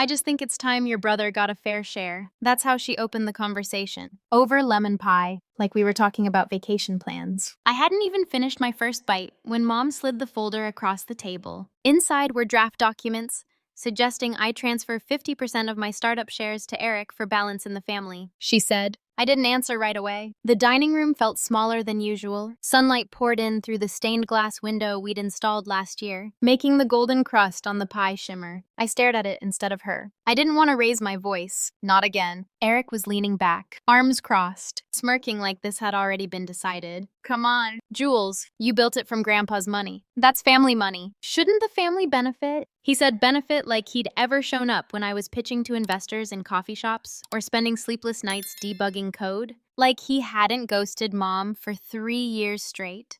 I just think it's time your brother got a fair share. That's how she opened the conversation. Over lemon pie, like we were talking about vacation plans. I hadn't even finished my first bite when Mom slid the folder across the table. Inside were draft documents suggesting I transfer 50% of my startup shares to Eric for balance in the family, she said. I didn't answer right away. The dining room felt smaller than usual. Sunlight poured in through the stained glass window we'd installed last year, making the golden crust on the pie shimmer. I stared at it instead of her. I didn't want to raise my voice. Not again. Eric was leaning back, arms crossed, smirking like this had already been decided. Come on. Jules, you built it from Grandpa's money. That's family money. Shouldn't the family benefit? He said benefit like he'd ever shown up when I was pitching to investors in coffee shops or spending sleepless nights debugging code. Like he hadn't ghosted Mom for 3 years straight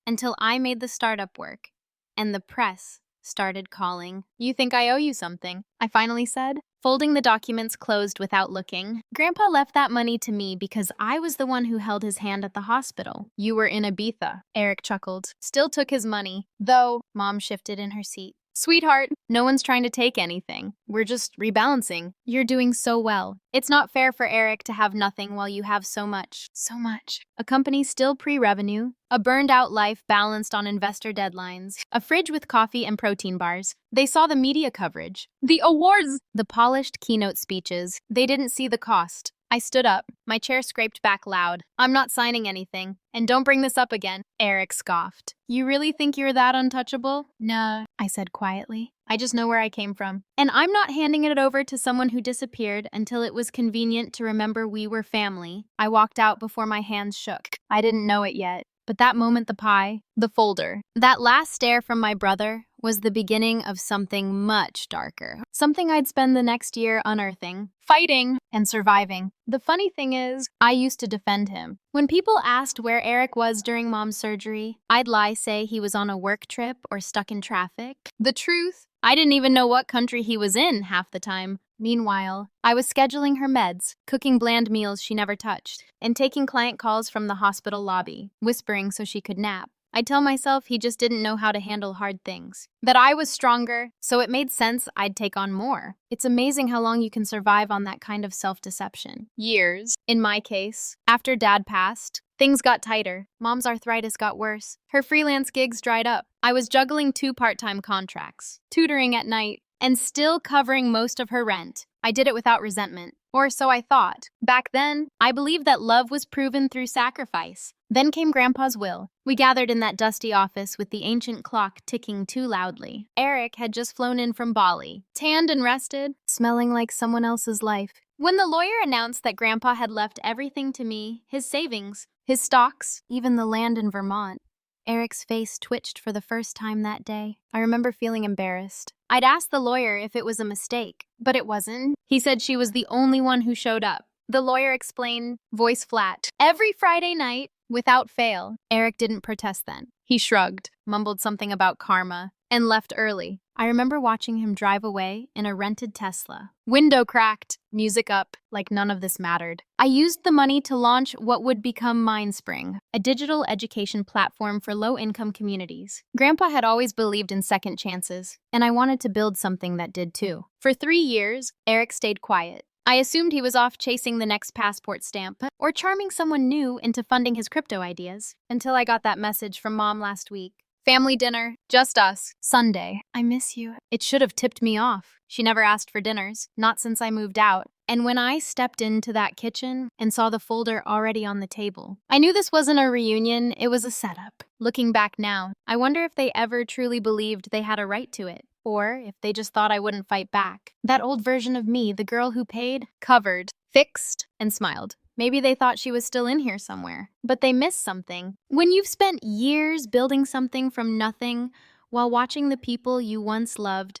until I made the startup work and the press started calling. You think I owe you something, I finally said, folding the documents closed without looking. Grandpa left that money to me because I was the one who held his hand at the hospital. You were in Ibiza, Eric chuckled. Still took his money, though. Mom shifted in her seat. Sweetheart, no one's trying to take anything. We're just rebalancing. You're doing so well. It's not fair for Eric to have nothing while you have so much. So much. A company still pre-revenue, a burned-out life balanced on investor deadlines, a fridge with coffee and protein bars. They saw the media coverage, the awards, the polished keynote speeches. They didn't see the cost. I stood up. My chair scraped back loud. I'm not signing anything. And don't bring this up again. Eric scoffed. You really think you're that untouchable? No, I said quietly. I just know where I came from. And I'm not handing it over to someone who disappeared until it was convenient to remember we were family. I walked out before my hands shook. I didn't know it yet. But that moment, the pie, the folder, that last stare from my brother was the beginning of something much darker. Something I'd spend the next year unearthing, fighting, and surviving. The funny thing is, I used to defend him. When people asked where Eric was during Mom's surgery, I'd say he was on a work trip or stuck in traffic. The truth, I didn't even know what country he was in half the time. Meanwhile, I was scheduling her meds, cooking bland meals she never touched, and taking client calls from the hospital lobby, whispering so she could nap. I'd tell myself he just didn't know how to handle hard things. That I was stronger, so it made sense I'd take on more. It's amazing how long you can survive on that kind of self-deception. Years. In my case, after Dad passed, things got tighter. Mom's arthritis got worse. Her freelance gigs dried up. I was juggling 2 part-time contracts, tutoring at night, and still covering most of her rent. I did it without resentment, or so I thought. Back then, I believed that love was proven through sacrifice. Then came Grandpa's will. We gathered in that dusty office with the ancient clock ticking too loudly. Eric had just flown in from Bali, tanned and rested, smelling like someone else's life. When the lawyer announced that Grandpa had left everything to me, his savings, his stocks, even the land in Vermont, Eric's face twitched for the first time that day. I remember feeling embarrassed. I'd asked the lawyer if it was a mistake, but it wasn't. He said she was the only one who showed up. The lawyer explained, voice flat, every Friday night, without fail. Eric didn't protest then. He shrugged, mumbled something about karma, and left early. I remember watching him drive away in a rented Tesla. Window cracked, music up, like none of this mattered. I used the money to launch what would become Mindspring, a digital education platform for low-income communities. Grandpa had always believed in second chances, and I wanted to build something that did too. For 3 years, Eric stayed quiet. I assumed he was off chasing the next passport stamp or charming someone new into funding his crypto ideas, until I got that message from Mom last week. Family dinner, just us. Sunday. I miss you. It should have tipped me off. She never asked for dinners, not since I moved out. And when I stepped into that kitchen and saw the folder already on the table, I knew this wasn't a reunion, it was a setup. Looking back now, I wonder if they ever truly believed they had a right to it, or if they just thought I wouldn't fight back. That old version of me, the girl who paid, covered, fixed, and smiled. Maybe they thought she was still in here somewhere, but they missed something. When you've spent years building something from nothing while watching the people you once loved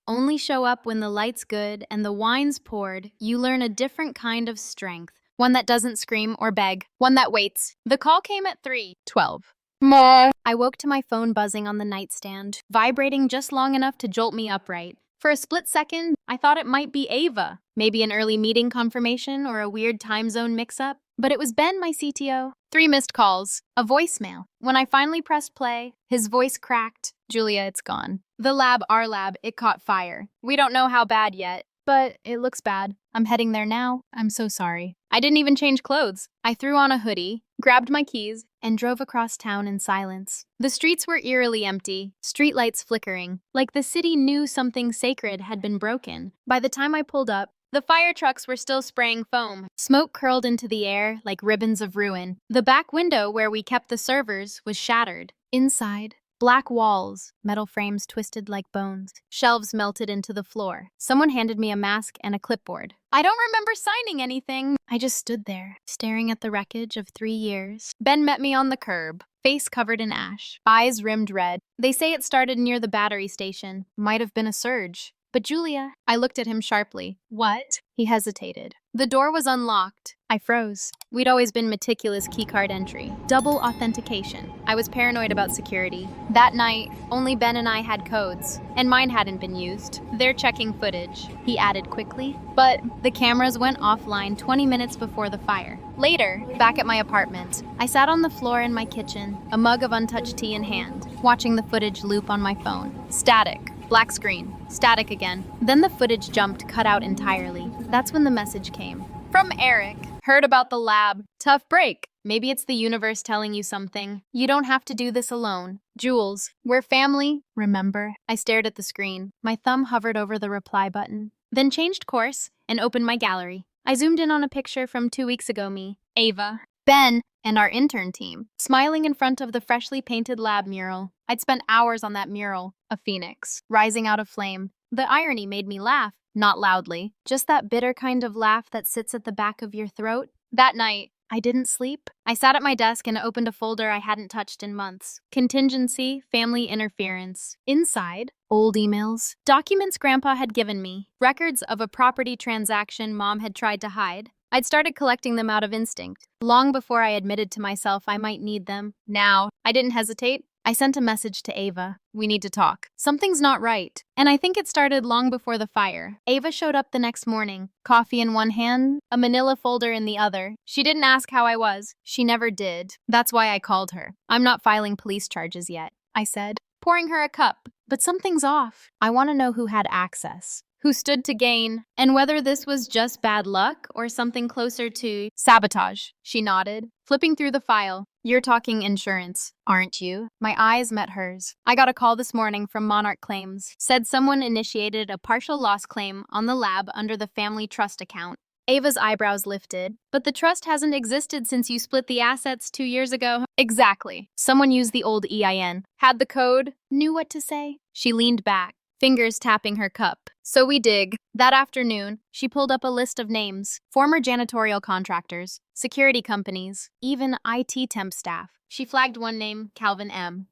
only show up when the light's good and the wine's poured, you learn a different kind of strength. One that doesn't scream or beg, one that waits. The call came at 3:12. Ma. I woke to my phone buzzing on the nightstand, vibrating just long enough to jolt me upright. For a split second, I thought it might be Ava, maybe an early meeting confirmation or a weird time zone mix-up. But it was Ben, my CTO. 3 missed calls, a voicemail. When I finally pressed play, his voice cracked. Julia, it's gone. The lab, our lab, it caught fire. We don't know how bad yet. but it looks bad. I'm heading there now. I'm so sorry. I didn't even change clothes. I threw on a hoodie, grabbed my keys, and drove across town in silence. The streets were eerily empty, streetlights flickering, like the city knew something sacred had been broken. By the time I pulled up, the fire trucks were still spraying foam. Smoke curled into the air like ribbons of ruin. The back window where we kept the servers was shattered. Inside, black walls, metal frames twisted like bones, shelves melted into the floor. Someone handed me a mask and a clipboard. I don't remember signing anything. I just stood there, staring at the wreckage of 3 years. Ben met me on the curb, face covered in ash, eyes rimmed red. They say it started near the battery station. Might have been a surge. But Julia, I looked at him sharply. What? He hesitated. The door was unlocked. I froze. We'd always been meticulous keycard entry. Double authentication. I was paranoid about security. That night, only Ben and I had codes, and mine hadn't been used. They're checking footage, he added quickly. But the cameras went offline 20 minutes before the fire. Later, back at my apartment, I sat on the floor in my kitchen, a mug of untouched tea in hand, watching the footage loop on my phone. Static. Black screen. Static again. Then the footage jumped, cut out entirely. That's when the message came. From Eric. Heard about the lab. Tough break. Maybe it's the universe telling you something. You don't have to do this alone. Jules. We're family. Remember? I stared at the screen. My thumb hovered over the reply button. Then changed course and opened my gallery. I zoomed in on a picture from 2 weeks ago me, Ava, Ben, and our intern team, smiling in front of the freshly painted lab mural. I'd spent hours on that mural, a phoenix, rising out of flame. The irony made me laugh, not loudly, just that bitter kind of laugh that sits at the back of your throat. That night, I didn't sleep. I sat at my desk and opened a folder I hadn't touched in months. Contingency, family interference. Inside, old emails, documents Grandpa had given me, records of a property transaction Mom had tried to hide. I'd started collecting them out of instinct, long before I admitted to myself I might need them. Now, I didn't hesitate. I sent a message to Ava. We need to talk. Something's not right. And I think it started long before the fire. Ava showed up the next morning, coffee in one hand, a manila folder in the other. She didn't ask how I was. She never did. That's why I called her. I'm not filing police charges yet, I said, pouring her a cup. But something's off. I want to know who had access, who stood to gain, and whether this was just bad luck or something closer to sabotage. She nodded, flipping through the file. You're talking insurance, aren't you? My eyes met hers. I got a call this morning from Monarch Claims. Said someone initiated a partial loss claim on the lab under the family trust account. Ava's eyebrows lifted. But the trust hasn't existed since you split the assets 2 years ago. Exactly. Someone used the old EIN, had the code, knew what to say. She leaned back, fingers tapping her cup. So we dig. That afternoon, she pulled up a list of names, former janitorial contractors, security companies, even IT temp staff. She flagged one name, Calvin M.,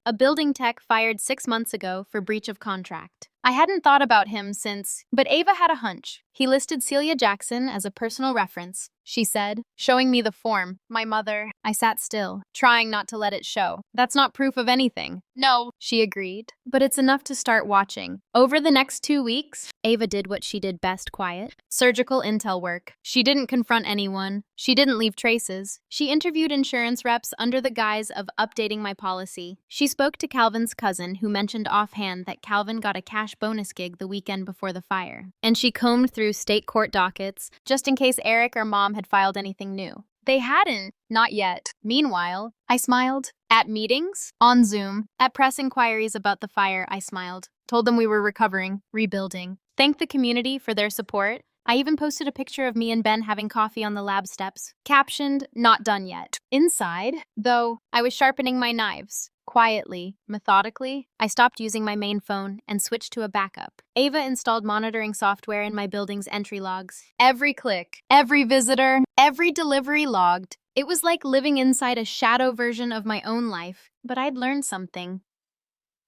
a building tech fired 6 months ago for breach of contract. I hadn't thought about him since, but Ava had a hunch. He listed Celia Jackson as a personal reference, she said, showing me the form. My mother. I sat still, trying not to let it show. That's not proof of anything. No, she agreed, but it's enough to start watching. Over the next 2 weeks, Ava did what she did best, quiet. Surgical intel work. She didn't confront anyone. She didn't leave traces. She interviewed insurance reps under the guise of updating my policy. She spoke to Calvin's cousin, who mentioned offhand that Calvin got a cash bonus gig the weekend before the fire. And she combed through state court dockets, just in case Eric or Mom had filed anything new. They hadn't. Not yet. Meanwhile, I smiled. At meetings, on Zoom, at press inquiries about the fire, I smiled. Told them we were recovering, rebuilding. Thanked the community for their support. I even posted a picture of me and Ben having coffee on the lab steps. Captioned, not done yet. Inside, though, I was sharpening my knives. Quietly, methodically, I stopped using my main phone and switched to a backup. Ava installed monitoring software in my building's entry logs. Every click, every visitor, every delivery logged. It was like living inside a shadow version of my own life, but I'd learned something.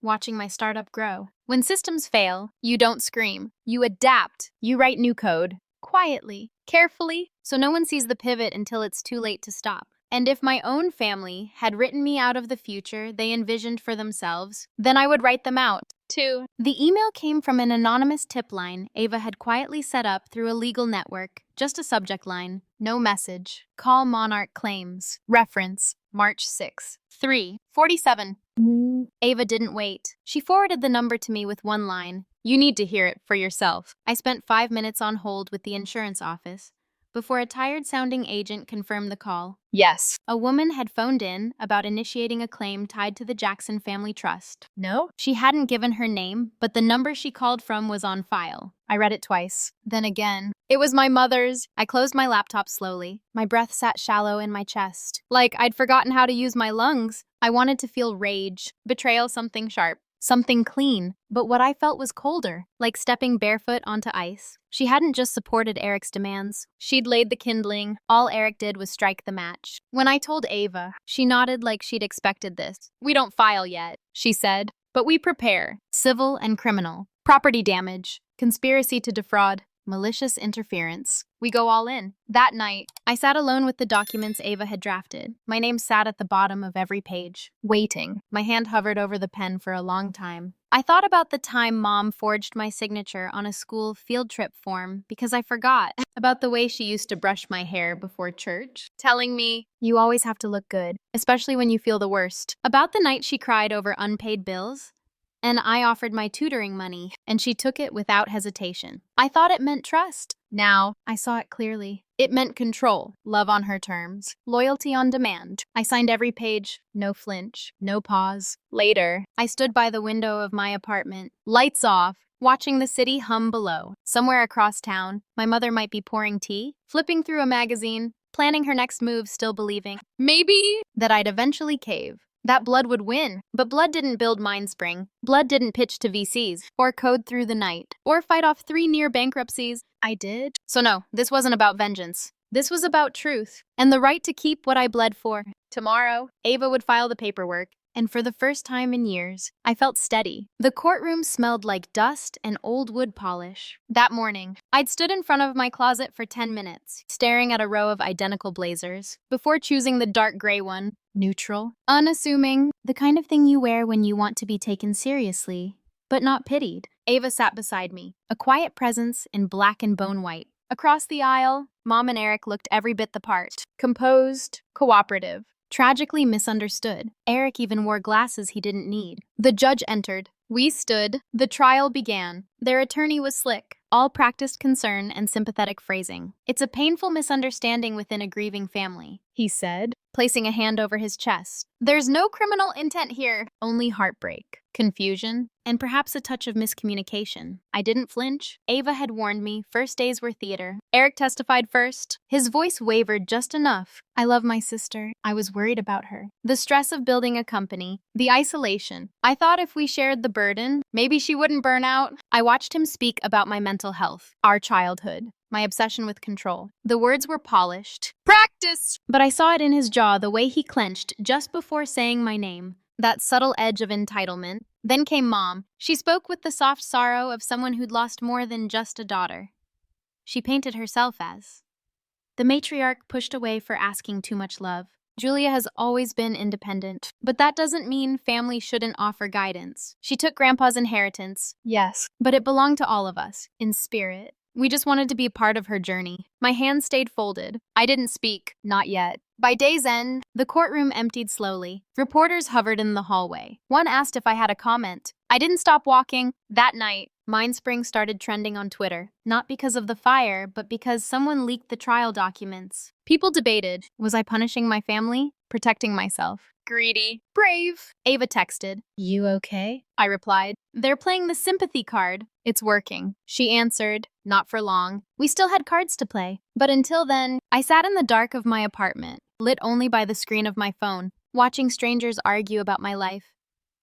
Watching my startup grow. When systems fail, you don't scream. You adapt. You write new code. Quietly, carefully, so no one sees the pivot until it's too late to stop. And if my own family had written me out of the future they envisioned for themselves, then I would write them out, too. The email came from an anonymous tip line Ava had quietly set up through a legal network. Just a subject line, no message. Call Monarch Claims. Reference, March 6, 3:47. Ava didn't wait. She forwarded the number to me with one line. You need to hear it for yourself. I spent 5 minutes on hold with the insurance office before a tired-sounding agent confirmed the call. Yes. A woman had phoned in about initiating a claim tied to the Jackson Family Trust. No? She hadn't given her name, but the number she called from was on file. I read it twice. Then again. It was my mother's. I closed my laptop slowly. My breath sat shallow in my chest. Like I'd forgotten how to use my lungs. I wanted to feel rage, betrayal, something sharp, something clean. But what I felt was colder, like stepping barefoot onto ice. She hadn't just supported Eric's demands. She'd laid the kindling. All Eric did was strike the match. When I told Ava, she nodded like she'd expected this. We don't file yet, she said, but we prepare. Civil and criminal. Property damage. Conspiracy to defraud. Malicious interference. We go all in. That night, I sat alone with the documents Ava had drafted. My name sat at the bottom of every page, waiting. My hand hovered over the pen for a long time. I thought about the time Mom forged my signature on a school field trip form because I forgot about the way she used to brush my hair before church, telling me, "You always have to look good, especially when you feel the worst." About the night she cried over unpaid bills, and I offered my tutoring money, and she took it without hesitation. I thought it meant trust. Now, I saw it clearly. It meant control, love on her terms, loyalty on demand. I signed every page, no flinch, no pause. Later, I stood by the window of my apartment, lights off, watching the city hum below. Somewhere across town, my mother might be pouring tea, flipping through a magazine, planning her next move, still believing, maybe, that I'd eventually cave. That blood would win, but blood didn't build Mindspring. Blood didn't pitch to VCs, or code through the night, or fight off 3 near bankruptcies. I did. So no, this wasn't about vengeance. This was about truth, and the right to keep what I bled for. Tomorrow, Ava would file the paperwork, and for the first time in years, I felt steady. The courtroom smelled like dust and old wood polish. That morning, I'd stood in front of my closet for 10 minutes, staring at a row of identical blazers, before choosing the dark gray one. Neutral, unassuming, the kind of thing you wear when you want to be taken seriously, but not pitied. Ava sat beside me, a quiet presence in black and bone white. Across the aisle, Mom and Eric looked every bit the part. Composed, cooperative, tragically misunderstood. Eric even wore glasses he didn't need. The judge entered. We stood. The trial began. Their attorney was slick, all practiced concern and sympathetic phrasing. "It's a painful misunderstanding within a grieving family," he said, placing a hand over his chest. "There's no criminal intent here, only heartbreak, confusion, and perhaps a touch of miscommunication." I didn't flinch. Ava had warned me, first days were theater. Eric testified first. His voice wavered just enough. "I love my sister. I was worried about her. The stress of building a company, the isolation. I thought if we shared the burden, maybe she wouldn't burn out." I watched him speak about my mental health, our childhood, my obsession with control. The words were polished, practiced, but I saw it in his jaw, the way he clenched just before saying my name, that subtle edge of entitlement. Then came Mom. She spoke with the soft sorrow of someone who'd lost more than just a daughter. She painted herself as the matriarch pushed away for asking too much love. Julia has always been independent, but that doesn't mean family shouldn't offer guidance. She took Grandpa's inheritance, Yes. but it belonged to all of us, in spirit. We just wanted to be a part of her journey. My hands stayed folded. I didn't speak, not yet. By day's end, the courtroom emptied slowly. Reporters hovered in the hallway. One asked if I had a comment. I didn't stop walking. That night, Mindspring started trending on Twitter. Not because of the fire, but because someone leaked the trial documents. People debated, was I punishing my family? Protecting myself? Greedy. Brave. Ava texted. You okay? I replied. They're playing the sympathy card. It's working. She answered. Not for long. We still had cards to play. But until then, I sat in the dark of my apartment, lit only by the screen of my phone, watching strangers argue about my life,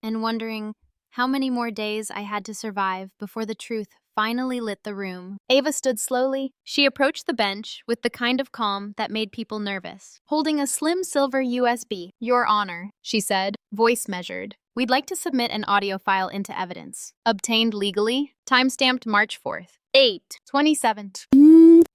and wondering how many more days I had to survive before the truth finally lit the room. Ava stood slowly. She approached the bench with the kind of calm that made people nervous, holding a slim silver USB. "Your Honor," she said, voice measured. "We'd like to submit an audio file into evidence. Obtained legally, timestamped March 4th, 8/27.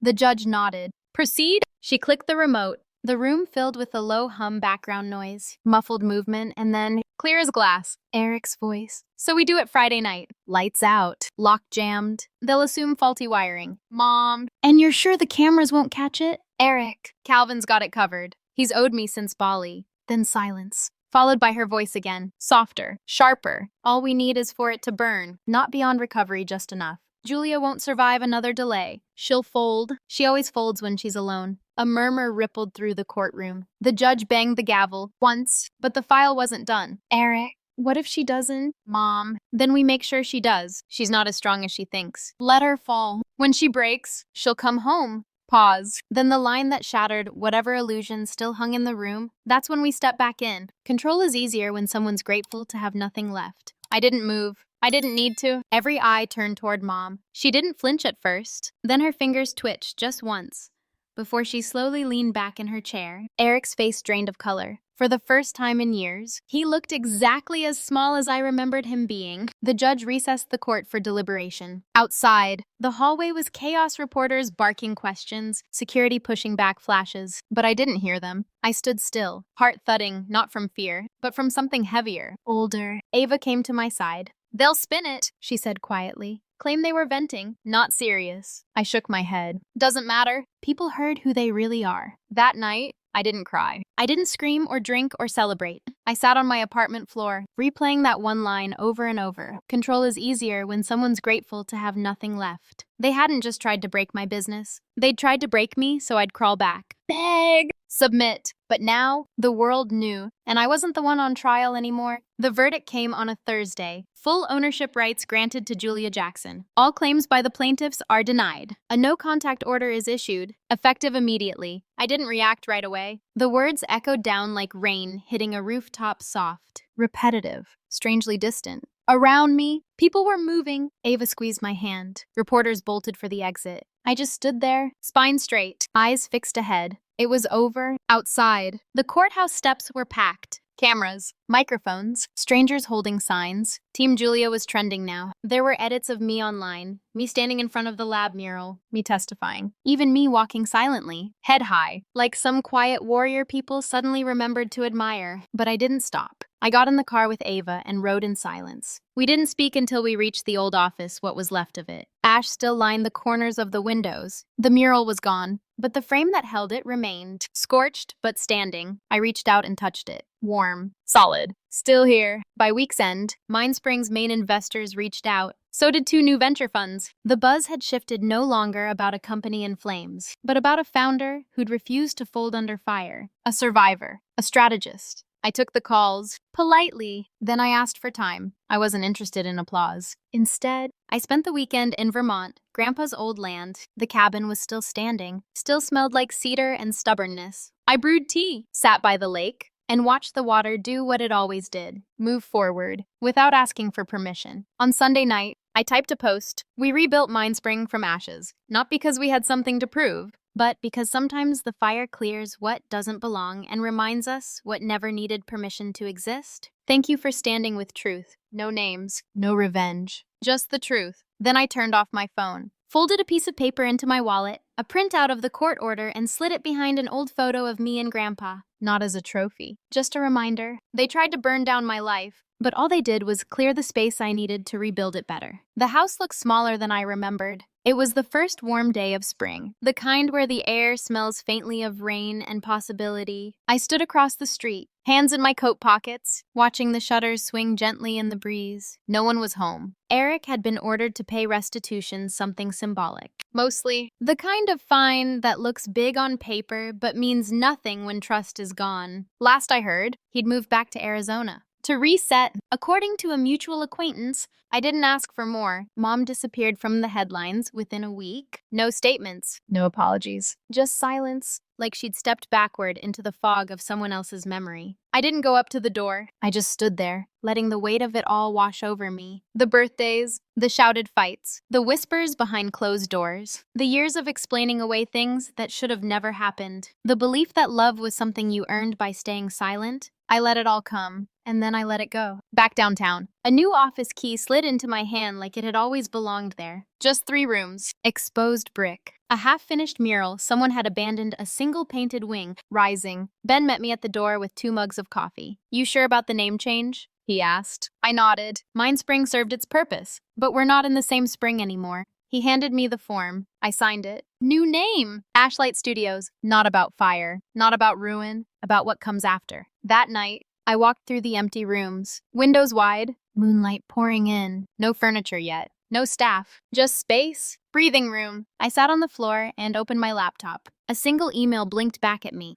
The judge nodded. "Proceed?" She clicked the remote. The room filled with a low hum background noise, muffled movement, and then, clear as glass, Eric's voice. "So we do it Friday night. Lights out. Lock jammed. They'll assume faulty wiring. Mom. And you're sure the cameras won't catch it?" "Eric. Calvin's got it covered. He's owed me since Bali." Then silence. followed by her voice again, softer, sharper. All we need is for it to burn, not beyond recovery, just enough. Julia won't survive another delay. She'll fold. She always folds when she's alone. A murmur rippled through the courtroom. The judge banged the gavel once, but the file wasn't done. Eric. What if she doesn't? Mom. Then we make sure she does. She's not as strong as she thinks. Let her fall. When she breaks, she'll come home. Pause. Then the line that shattered whatever illusion still hung in the room, that's when we step back in. Control is easier when someone's grateful to have nothing left. I didn't move. I didn't need to. Every eye turned toward Mom. She didn't flinch at first. Then her fingers twitched just once, before she slowly leaned back in her chair. Eric's face drained of color. For the first time in years, he looked exactly as small as I remembered him being. The judge recessed the court for deliberation. Outside, the hallway was chaos, reporters barking questions, security pushing back flashes, but I didn't hear them. I stood still, heart thudding, not from fear, but from something heavier, older. Ava came to my side. "They'll spin it," she said quietly. Claim they were venting, not serious. I shook my head. Doesn't matter. People heard who they really are. That night, I didn't cry. I didn't scream or drink or celebrate. I sat on my apartment floor, replaying that one line over and over. Control is easier when someone's grateful to have nothing left. They hadn't just tried to break my business. They'd tried to break me so I'd crawl back. Beg! Submit. But now, the world knew, and I wasn't the one on trial anymore. The verdict came on a Thursday. Full ownership rights granted to Julia Jackson. All claims by the plaintiffs are denied. A no-contact order is issued, effective immediately. I didn't react right away. The words echoed down like rain hitting a rooftop, soft, repetitive, strangely distant. Around me, people were moving. Ava squeezed my hand. Reporters bolted for the exit. I just stood there, spine straight, eyes fixed ahead. It was over. Outside, the courthouse steps were packed. Cameras, microphones, strangers holding signs. Team Julia was trending now. There were edits of me online, me standing in front of the lab mural, me testifying. Even me walking silently, head high, like some quiet warrior people suddenly remembered to admire. But I didn't stop. I got in the car with Ava and rode in silence. We didn't speak until we reached the old office, what was left of it. Ash still lined the corners of the windows. The mural was gone, but the frame that held it remained. Scorched, but standing. I reached out and touched it. Warm. Solid. Still here. By week's end, Mindspring's main investors reached out. So did 2 new venture funds. The buzz had shifted no longer about a company in flames, but about a founder who'd refused to fold under fire. A survivor. A strategist. I took the calls, politely. Then I asked for time. I wasn't interested in applause. Instead, I spent the weekend in Vermont, Grandpa's old land. The cabin was still standing, still smelled like cedar and stubbornness. I brewed tea, sat by the lake, and watched the water do what it always did, move forward, without asking for permission. On Sunday night, I typed a post. We rebuilt Mindspring from ashes, not because we had something to prove, but because sometimes the fire clears what doesn't belong and reminds us what never needed permission to exist. Thank you for standing with truth. No names, no revenge, just the truth. Then I turned off my phone, folded a piece of paper into my wallet, a printout of the court order, and slid it behind an old photo of me and Grandpa. Not as a trophy, just a reminder. They tried to burn down my life, but all they did was clear the space I needed to rebuild it better. The house looked smaller than I remembered. It was the first warm day of spring, the kind where the air smells faintly of rain and possibility. I stood across the street, hands in my coat pockets, watching the shutters swing gently in the breeze. No one was home. Eric had been ordered to pay restitution, something symbolic. Mostly, the kind of fine that looks big on paper but means nothing when trust is gone. Last I heard, he'd moved back to Arizona. To reset, according to a mutual acquaintance, I didn't ask for more. Mom disappeared from the headlines within a week. No statements, no apologies, just silence, like she'd stepped backward into the fog of someone else's memory. I didn't go up to the door. I just stood there, letting the weight of it all wash over me. The birthdays, the shouted fights, the whispers behind closed doors, the years of explaining away things that should have never happened, the belief that love was something you earned by staying silent. I let it all come, and then I let it go. Back downtown, a new office key slid into my hand like it had always belonged there. Just 3 rooms, exposed brick, a half-finished mural. Someone had abandoned a single painted wing, rising. Ben met me at the door with 2 mugs of coffee. You sure about the name change? He asked. I nodded. Mindspring served its purpose, but we're not in the same spring anymore. He handed me the form. I signed it. New name! Ashlight Studios. Not about fire. Not about ruin. About what comes after. That night, I walked through the empty rooms, windows wide, moonlight pouring in. No furniture yet. No staff. Just space. Breathing room. I sat on the floor and opened my laptop. A single email blinked back at me.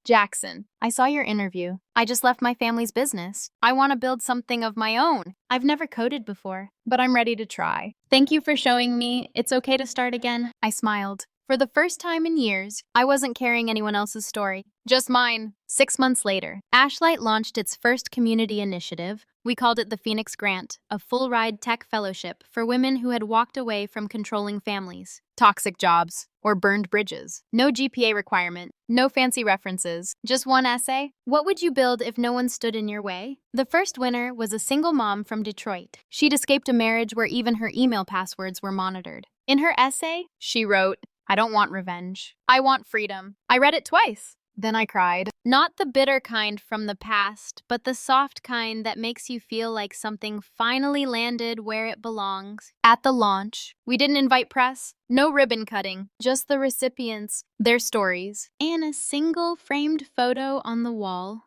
Jackson, I saw your interview. I just left my family's business. I want to build something of my own. I've never coded before, but I'm ready to try. Thank you for showing me it's okay to start again. I smiled. For the first time in years, I wasn't carrying anyone else's story, just mine. 6 months later, Ashlight launched its first community initiative. We called it the Phoenix Grant, a full-ride tech fellowship for women who had walked away from controlling families, toxic jobs, or burned bridges. No GPA requirement, no fancy references, just one essay. What would you build if no one stood in your way? The first winner was a single mom from Detroit. She'd escaped a marriage where even her email passwords were monitored. In her essay, she wrote, "I don't want revenge. I want freedom." I read it twice. Then I cried. Not the bitter kind from the past, but the soft kind that makes you feel like something finally landed where it belongs. At the launch, we didn't invite press, no ribbon cutting, just the recipients, their stories, and a single framed photo on the wall.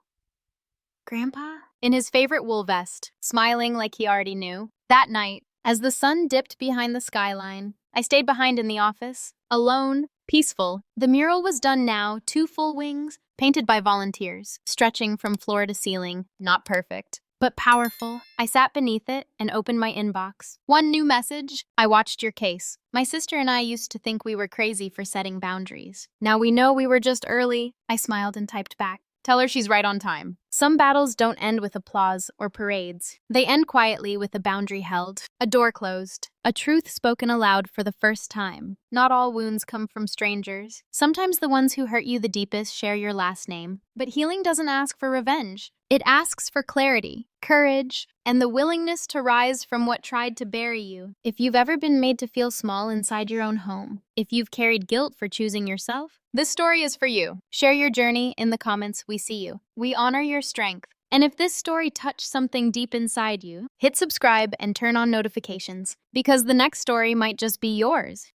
Grandpa? In his favorite wool vest, smiling like he already knew. That night, as the sun dipped behind the skyline, I stayed behind in the office, alone, peaceful. The mural was done now, 2 full wings, painted by volunteers, stretching from floor to ceiling. Not perfect, but powerful. I sat beneath it and opened my inbox. One new message. "I watched your case. My sister and I used to think we were crazy for setting boundaries. Now we know we were just early." I smiled and typed back. "Tell her she's right on time." Some battles don't end with applause or parades. They end quietly with a boundary held, a door closed, a truth spoken aloud for the first time. Not all wounds come from strangers. Sometimes the ones who hurt you the deepest share your last name. But healing doesn't ask for revenge. It asks for clarity, courage, and the willingness to rise from what tried to bury you. If you've ever been made to feel small inside your own home, if you've carried guilt for choosing yourself, this story is for you. Share your journey in the comments. We see you. We honor your strength. And if this story touched something deep inside you, hit subscribe and turn on notifications, because the next story might just be yours.